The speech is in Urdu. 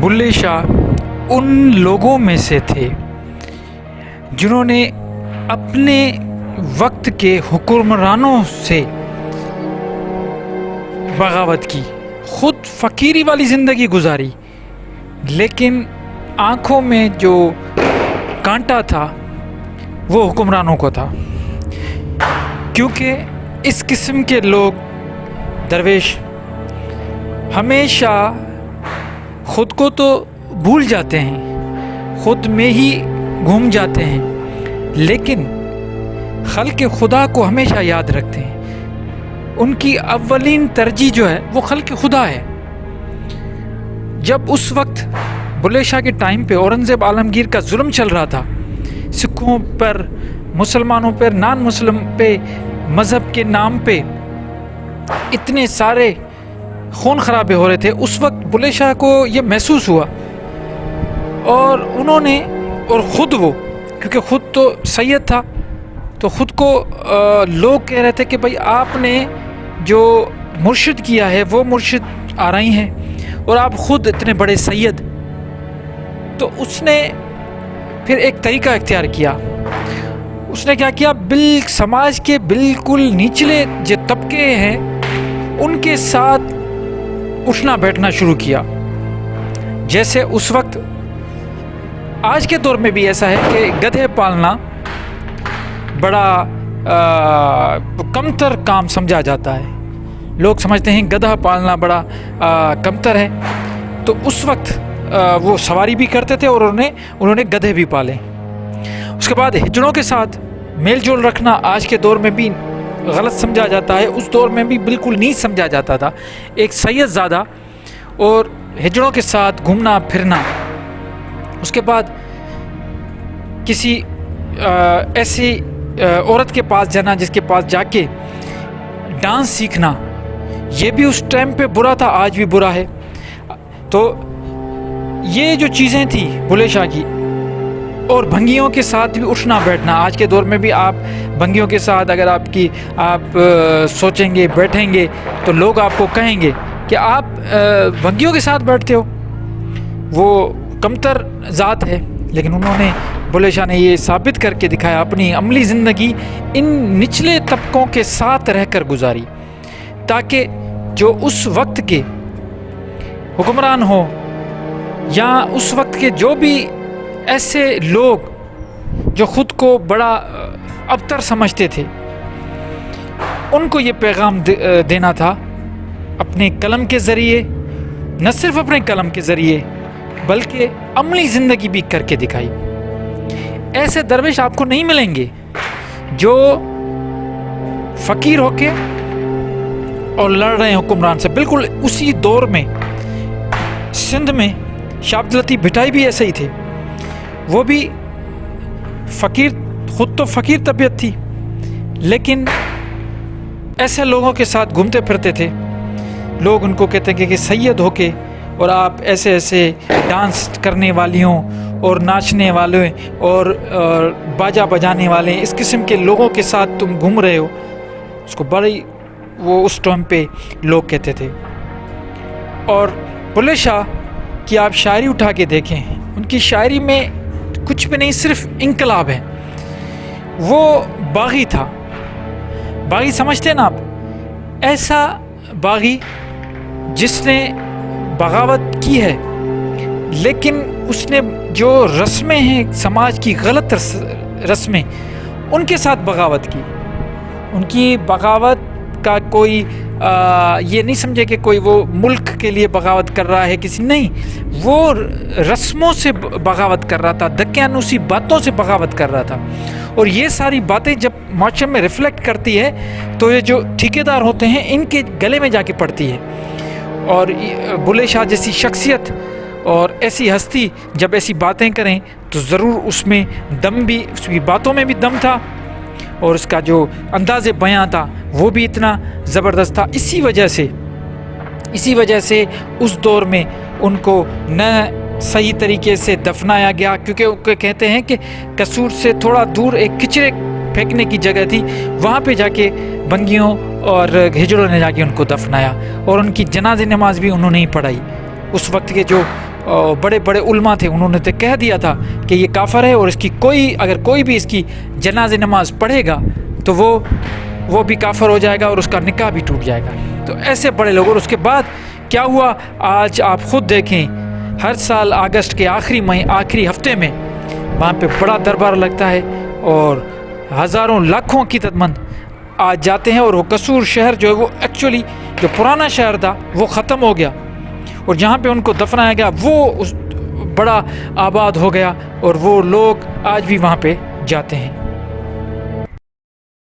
بلے شاہ ان لوگوں میں سے تھے جنہوں نے اپنے وقت کے حکمرانوں سے بغاوت کی، خود فقیری والی زندگی گزاری، لیکن آنکھوں میں جو کانٹا تھا وہ حکمرانوں کو تھا، کیونکہ اس قسم کے لوگ درویش ہمیشہ خود کو تو بھول جاتے ہیں، خود میں ہی گھوم جاتے ہیں، لیکن خلق خدا کو ہمیشہ یاد رکھتے ہیں۔ ان کی اولین ترجیح جو ہے وہ خلق خدا ہے۔ جب اس وقت بلے شاہ کے ٹائم پہ اورنگزیب عالمگیر کا ظلم چل رہا تھا، سکھوں پر، مسلمانوں پر، نان مسلم پہ، مذہب کے نام پہ اتنے سارے خون خرابے ہو رہے تھے، اس وقت بلے شاہ کو یہ محسوس ہوا، اور انہوں نے، اور خود وہ، کیونکہ خود تو سید تھا، تو خود کو لوگ کہہ رہے تھے کہ بھائی آپ نے جو مرشد کیا ہے وہ مرشد آرائی ہیں، اور آپ خود اتنے بڑے سید۔ تو اس نے پھر ایک طریقہ اختیار کیا۔ اس نے کیا کیا؟ سماج کے بالکل نچلے جو طبقے ہیں ان کے ساتھ اٹھنا بیٹھنا شروع کیا۔ جیسے اس وقت، آج کے دور میں بھی ایسا ہے کہ گدھے پالنا بڑا کمتر کام سمجھا جاتا ہے، لوگ سمجھتے ہیں گدھا پالنا بڑا کمتر ہے، تو اس وقت وہ سواری بھی کرتے تھے اور انہوں نے گدھے بھی پالے۔ اس کے بعد ہجڑوں کے ساتھ میل جول رکھنا آج کے دور میں بھی غلط سمجھا جاتا ہے، اس دور میں بھی بالکل نہیں سمجھا جاتا تھا۔ ایک سید زادہ اور ہجڑوں کے ساتھ گھومنا پھرنا، اس کے بعد کسی ایسی عورت کے پاس جانا جس کے پاس جا کے ڈانس سیکھنا، یہ بھی اس ٹائم پہ برا تھا، آج بھی برا ہے۔ تو یہ جو چیزیں تھیں بلے شاہ کی، اور بھنگیوں کے ساتھ بھی اٹھنا بیٹھنا، آج کے دور میں بھی آپ بھنگیوں کے ساتھ اگر آپ سوچیں گے، بیٹھیں گے، تو لوگ آپ کو کہیں گے کہ آپ بھنگیوں کے ساتھ بیٹھتے ہو، وہ کمتر ذات ہے۔ لیکن انہوں نے، بلے شاہ نے یہ ثابت کر کے دکھایا، اپنی عملی زندگی ان نچلے طبقوں کے ساتھ رہ کر گزاری، تاکہ جو اس وقت کے حکمران ہوں یا اس وقت کے جو بھی ایسے لوگ جو خود کو بڑا ابتر سمجھتے تھے، ان کو یہ پیغام دینا تھا اپنے قلم کے ذریعے، نہ صرف اپنے قلم کے ذریعے بلکہ عملی زندگی بھی کر کے دکھائی۔ ایسے درویش آپ کو نہیں ملیں گے جو فقیر ہو کے اور لڑ رہے ہیں حکمران سے۔ بالکل اسی دور میں سندھ میں شاہ عبداللطیف بھٹائی بھی ایسے ہی تھے، وہ بھی فقیر، خود تو فقیر طبیعت تھی، لیکن ایسے لوگوں کے ساتھ گھومتے پھرتے تھے۔ لوگ ان کو کہتے ہیں کہ سید ہو کے اور آپ ایسے ڈانس کرنے والیوں اور ناچنے والے اور باجا بجانے والے اس قسم کے لوگوں کے ساتھ تم گھوم رہے ہو، اس کو بڑی وہ اس ٹائم پہ لوگ کہتے تھے۔ اور بلے شاہ کی آپ شاعری اٹھا کے دیکھیں، ان کی شاعری میں کچھ بھی نہیں، صرف انقلاب ہے۔ وہ باغی تھا، باغی سمجھتے ہیں نا آپ، ایسا باغی جس نے بغاوت کی ہے، لیکن اس نے جو رسمیں ہیں سماج کی، غلط رسمیں، ان کے ساتھ بغاوت کی۔ ان کی بغاوت کا کوئی یہ نہیں سمجھے کہ کوئی وہ ملک کے لیے بغاوت کر رہا ہے کسی، نہیں، وہ رسموں سے بغاوت کر رہا تھا، دقیانوسی باتوں سے بغاوت کر رہا تھا۔ اور یہ ساری باتیں جب معاشرے میں ریفلیکٹ کرتی ہے تو یہ جو ٹھیکیدار ہوتے ہیں ان کے گلے میں جا کے پڑتی ہے۔ اور بلے شاہ جیسی شخصیت اور ایسی ہستی جب ایسی باتیں کریں تو ضرور اس میں دم بھی، اس کی باتوں میں بھی دم تھا، اور اس کا جو انداز بیاں تھا وہ بھی اتنا زبردست تھا۔ اسی وجہ سے اس دور میں ان کو نہ صحیح طریقے سے دفنایا گیا، کیونکہ کہتے ہیں کہ قصور سے تھوڑا دور ایک کچرے پھینکنے کی جگہ تھی، وہاں پہ جا کے بنگیوں اور ہجڑوں نے جا کے ان کو دفنایا، اور ان کی جنازے نماز بھی انہوں نے ہی پڑھائی۔ اس وقت کے جو بڑے بڑے علماء تھے، انہوں نے تو کہہ دیا تھا کہ یہ کافر ہے، اور اس کی اگر کوئی بھی اس کی جنازہ نماز پڑھے گا تو وہ بھی کافر ہو جائے گا اور اس کا نکاح بھی ٹوٹ جائے گا۔ تو ایسے بڑے لوگ، اور اس کے بعد کیا ہوا آج آپ خود دیکھیں، ہر سال اگست کے آخری ہفتے میں وہاں پہ بڑا دربار لگتا ہے اور ہزاروں لاکھوں کی تعداد آج جاتے ہیں، اور وہ قصور شہر جو ہے وہ ایکچولی جو پرانا شہر تھا وہ ختم ہو گیا، اور جہاں پہ ان کو دفنایا گیا وہ بڑا آباد ہو گیا، اور وہ لوگ آج بھی وہاں پہ جاتے ہیں۔